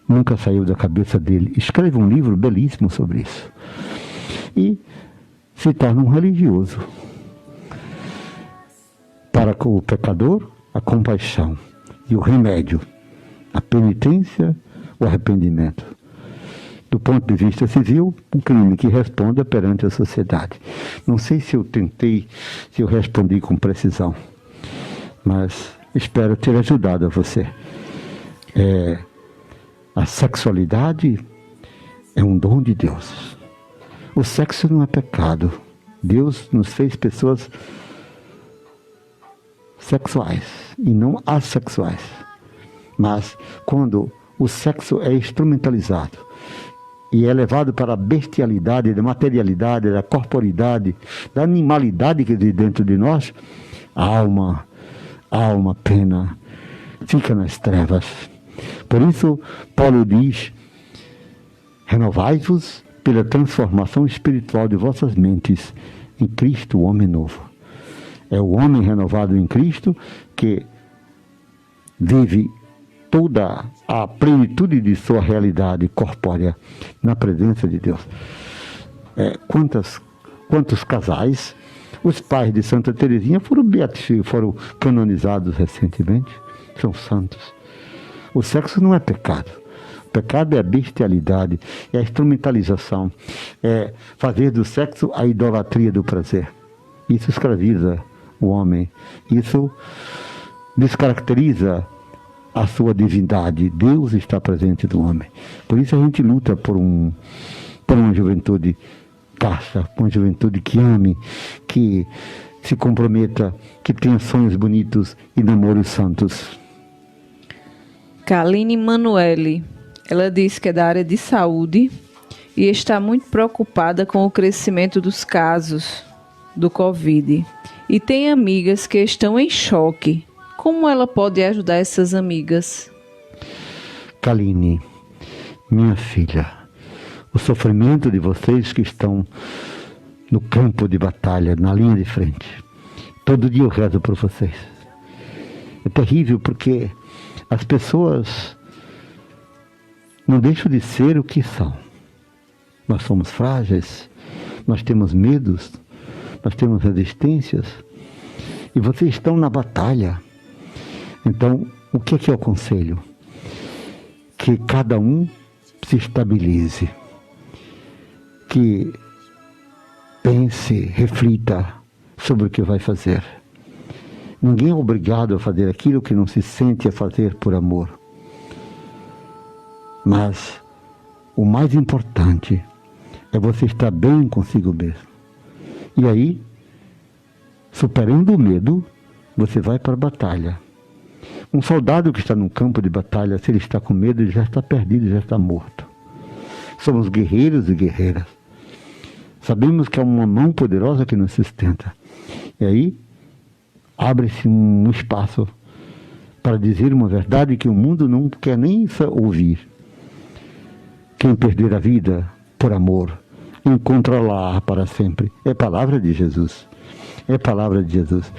A: nunca saiu da cabeça dele. Escreve um livro belíssimo sobre isso. E se torna um religioso. Para o pecador, a compaixão e o remédio, a penitência, o arrependimento. Do ponto de vista civil, um crime que responda perante a sociedade. Não sei se eu respondi com precisão, mas espero ter ajudado a você. A sexualidade é um dom de Deus. O sexo não é pecado. Deus nos fez pessoas sexuais e não assexuais. Mas quando o sexo é instrumentalizado e é levado para a bestialidade, da materialidade, da corporidade, da animalidade que existe dentro de nós, a alma pena, fica nas trevas. Por isso, Paulo diz: renovai-vos pela transformação espiritual de vossas mentes em Cristo, o homem novo. É o homem renovado em Cristo que vive toda a plenitude de sua realidade corpórea na presença de Deus. Quantos casais, os pais de Santa Teresinha foram canonizados recentemente, são santos. O sexo não é pecado. O pecado é a bestialidade, é a instrumentalização, é fazer do sexo a idolatria do prazer. Isso escraviza o homem, isso descaracteriza a sua divindade. Deus está presente no homem. Por isso a gente luta por uma juventude casta, uma juventude que ame, que se comprometa, que tenha sonhos bonitos e namoros santos.
B: Kaline Manuele, ela diz que é da área de saúde e está muito preocupada com o crescimento dos casos do Covid. E tem amigas que estão em choque. Como ela pode ajudar essas amigas?
A: Kaline, minha filha, o sofrimento de vocês que estão no campo de batalha, na linha de frente, todo dia eu rezo por vocês. É terrível porque as pessoas não deixam de ser o que são. Nós somos frágeis, nós temos medos, nós temos resistências, e vocês estão na batalha. Então, o que é que eu aconselho? Que cada um se estabilize, que pense, reflita sobre o que vai fazer. Ninguém é obrigado a fazer aquilo que não se sente a fazer por amor. Mas o mais importante é você estar bem consigo mesmo. E aí, superando o medo, você vai para a batalha. Um soldado que está num campo de batalha, se ele está com medo, ele já está perdido, já está morto. Somos guerreiros e guerreiras. Sabemos que é uma mão poderosa que nos sustenta. E aí, abre-se um espaço para dizer uma verdade que o mundo não quer nem ouvir. Quem perder a vida por amor, encontra-la para sempre. É palavra de Jesus. É palavra de Jesus.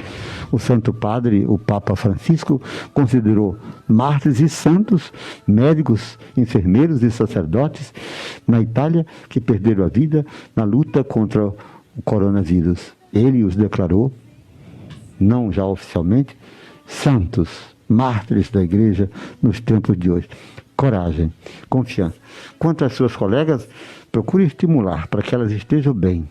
A: O Santo Padre, o Papa Francisco, considerou mártires e santos, médicos, enfermeiros e sacerdotes na Itália que perderam a vida na luta contra o coronavírus. Ele os declarou, não já oficialmente, santos, mártires da igreja nos tempos de hoje. Coragem, confiança. Quanto às suas colegas, procure estimular para que elas estejam bem.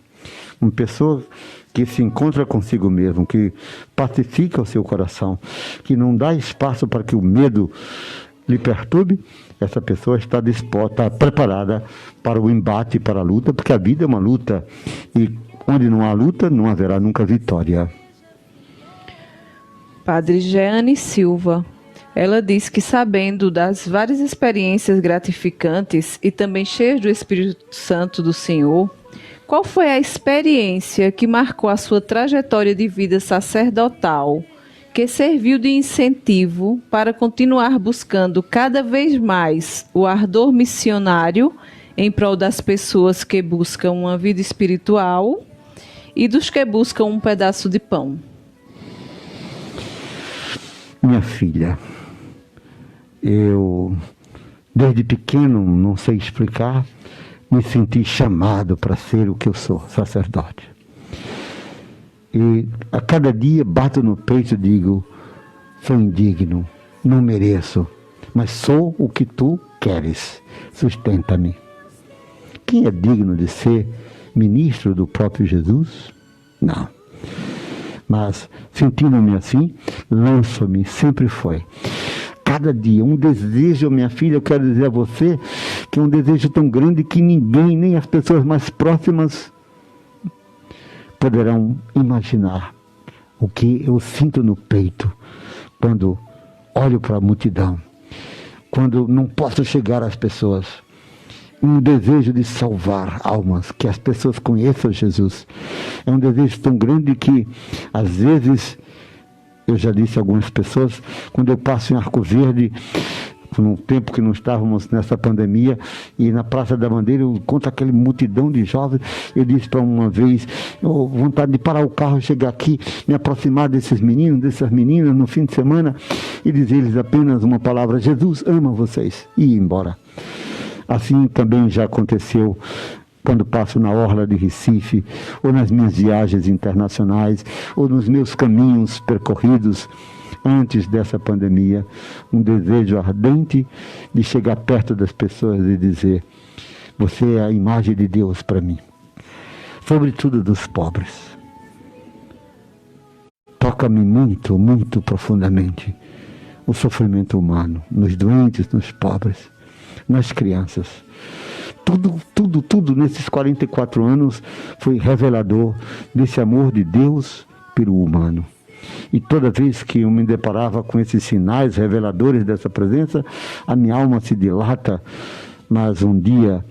A: Uma pessoa que se encontra consigo mesmo, que pacifica o seu coração, que não dá espaço para que o medo lhe perturbe, essa pessoa está disposta, preparada para o embate, para a luta, porque a vida é uma luta e onde não há luta, não haverá nunca vitória.
B: Padre Jeane Silva, ela diz que sabendo das várias experiências gratificantes e também cheias do Espírito Santo do Senhor, qual foi a experiência que marcou a sua trajetória de vida sacerdotal, que serviu de incentivo para continuar buscando cada vez mais o ardor missionário em prol das pessoas que buscam uma vida espiritual e dos que buscam um pedaço de pão?
A: Minha filha, eu desde pequeno, não sei explicar, me senti chamado para ser o que eu sou, sacerdote. E a cada dia bato no peito e digo, sou indigno, não mereço, mas sou o que tu queres, sustenta-me. Quem é digno de ser ministro do próprio Jesus? Não. Mas, sentindo-me assim, lanço-me, sempre foi. Cada dia, um desejo, minha filha, eu quero dizer a você, que é um desejo tão grande que ninguém, nem as pessoas mais próximas, poderão imaginar o que eu sinto no peito quando olho para a multidão, quando não posso chegar às pessoas. Um desejo de salvar almas, que as pessoas conheçam Jesus. É um desejo tão grande que, às vezes, eu já disse a algumas pessoas, quando eu passo em Arco Verde, no tempo que não estávamos nessa pandemia, e na Praça da Bandeira, eu encontro aquela multidão de jovens, eu disse para uma vez, vontade de parar o carro, chegar aqui, me aproximar desses meninos, dessas meninas, no fim de semana, e dizer-lhes apenas uma palavra: Jesus ama vocês, e ir embora. Assim também já aconteceu quando passo na orla de Recife, ou nas minhas viagens internacionais, ou nos meus caminhos percorridos antes dessa pandemia, um desejo ardente de chegar perto das pessoas e dizer: você é a imagem de Deus para mim, sobretudo dos pobres. Toca-me muito, muito profundamente o sofrimento humano, nos doentes, nos pobres, nas crianças. Tudo nesses 44 anos foi revelador desse amor de Deus pelo humano. E toda vez que eu me deparava com esses sinais reveladores dessa presença, a minha alma se dilata. Mas um dia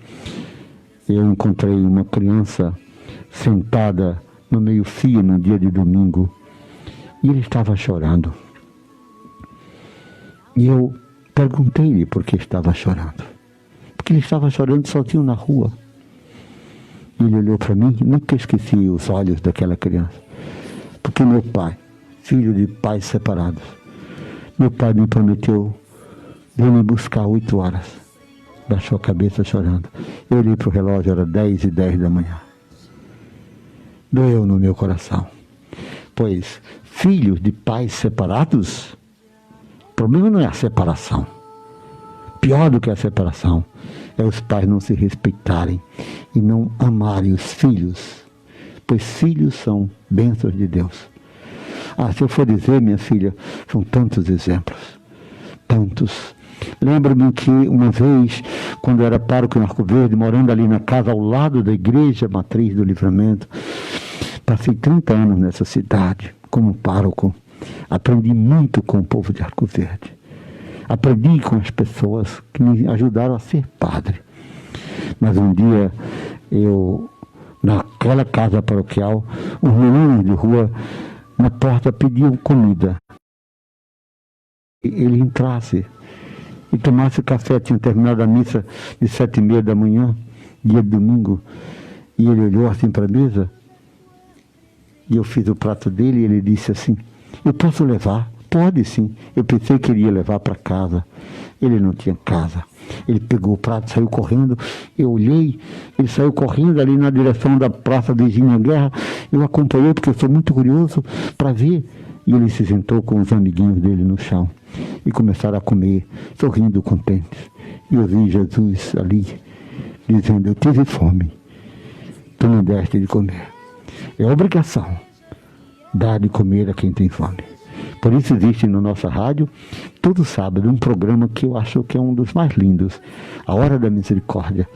A: eu encontrei uma criança sentada no meio-fio, num dia de domingo, e ele estava chorando. E eu perguntei-lhe por que estava chorando. Porque ele estava chorando sozinho na rua. E ele olhou para mim, nunca esqueci os olhos daquela criança. Porque meu pai, filho de pais separados, meu pai me prometeu vir me buscar 8 horas. Baixou a cabeça chorando. Eu olhei para o relógio, era 10h10 da manhã. Doeu no meu coração. Pois filhos de pais separados, o problema não é a separação. Pior do que a separação é os pais não se respeitarem e não amarem os filhos, pois filhos são bênçãos de Deus. Se eu for dizer, minha filha, são tantos exemplos, tantos. Lembro-me que uma vez, quando eu era pároco em Arco Verde, morando ali na casa ao lado da igreja matriz do Livramento, passei 30 anos nessa cidade como pároco. Aprendi muito com o povo de Arco Verde. Aprendi com as pessoas que me ajudaram a ser padre. Mas um dia, naquela casa paroquial, os meninos de rua na porta pediam comida. Ele entrasse e tomasse café. Tinha terminado a missa de 7h30 da manhã, dia de domingo, e ele olhou assim para a mesa, e eu fiz o prato dele, e ele disse assim: eu posso levar? Pode sim. Eu pensei que ele ia levar para casa. Ele não tinha casa. Ele pegou o prato, saiu correndo. Eu olhei, ele saiu correndo ali na direção da Praça Virgínia Guerra. Eu acompanhei porque eu sou muito curioso para ver. E ele se sentou com os amiguinhos dele no chão e começaram a comer, sorrindo, contentes. E eu vi Jesus ali dizendo: eu tive fome, tu não deste de comer. É obrigação dar de comer a quem tem fome. Por isso existe na nossa rádio, todo sábado, um programa que eu acho que é um dos mais lindos, A Hora da Misericórdia,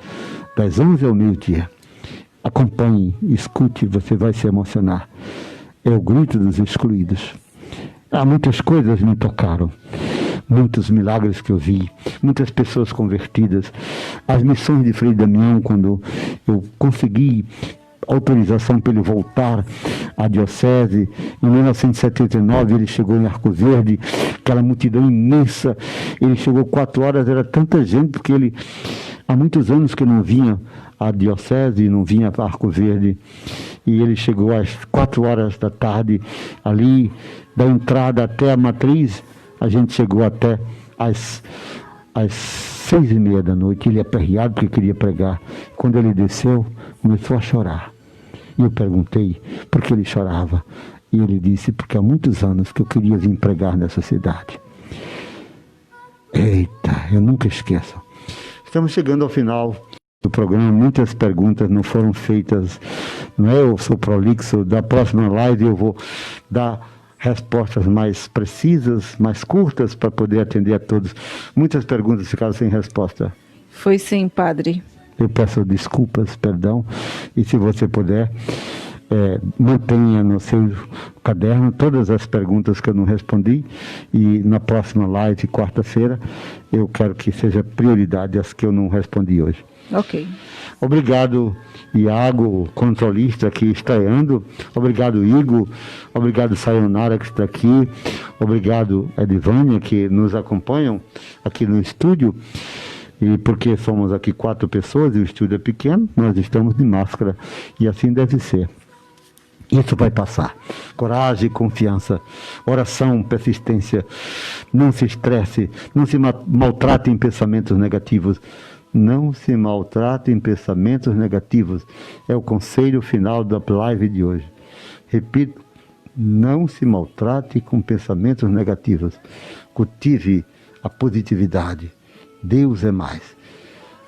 A: das 11 ao meio-dia. Acompanhe, escute, você vai se emocionar. É o grito dos excluídos. Muitas coisas me tocaram, muitos milagres que eu vi, muitas pessoas convertidas. As missões de Frei Damião, quando eu consegui autorização para ele voltar à diocese. Em 1979 ele chegou em Arco Verde, aquela multidão imensa. Ele chegou 4 horas, era tanta gente, porque ele há muitos anos que não vinha à diocese, não vinha para Arco Verde. E ele chegou às 4 horas da tarde, ali da entrada até a matriz. A gente chegou até às 6h30 da noite. Ele aperreado porque queria pregar. Quando ele desceu, começou a chorar. E eu perguntei por que ele chorava. E ele disse: porque há muitos anos que eu queria vir pregar nessa cidade. Eita, eu nunca esqueço. Estamos chegando ao final do programa. Muitas perguntas não foram feitas. Não é? Eu sou prolixo. Da próxima live eu vou dar respostas mais precisas, mais curtas, para poder atender a todos. Muitas perguntas ficaram sem resposta.
B: Foi sim, padre.
A: Eu peço desculpas, perdão, e se você puder, mantenha no seu caderno todas as perguntas que eu não respondi, e na próxima live, quarta-feira, eu quero que seja prioridade as que eu não respondi hoje.
B: Ok.
A: Obrigado, Iago, controlista aqui estreando. Obrigado, Igor. Obrigado, Sayonara, que está aqui. Obrigado, Edivânia, que nos acompanham aqui no estúdio. E porque somos aqui 4 pessoas e o estúdio é pequeno, nós estamos de máscara. E assim deve ser. Isso vai passar. Coragem e confiança. Oração, persistência. Não se estresse. Não se maltrate em pensamentos negativos. Não se maltrate em pensamentos negativos. É o conselho final da live de hoje. Repito, não se maltrate com pensamentos negativos. Cultive a positividade. Deus é mais.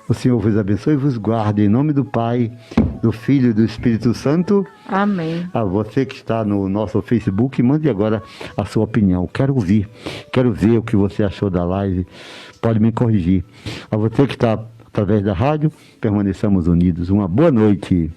A: O Senhor vos abençoe e vos guarde. Em nome do Pai, do Filho e do Espírito Santo.
B: Amém.
A: A você que está no nosso Facebook, mande agora a sua opinião. Quero ouvir, quero ver o que você achou da live. Pode me corrigir. A você que está através da rádio, permaneçamos unidos. Uma boa noite.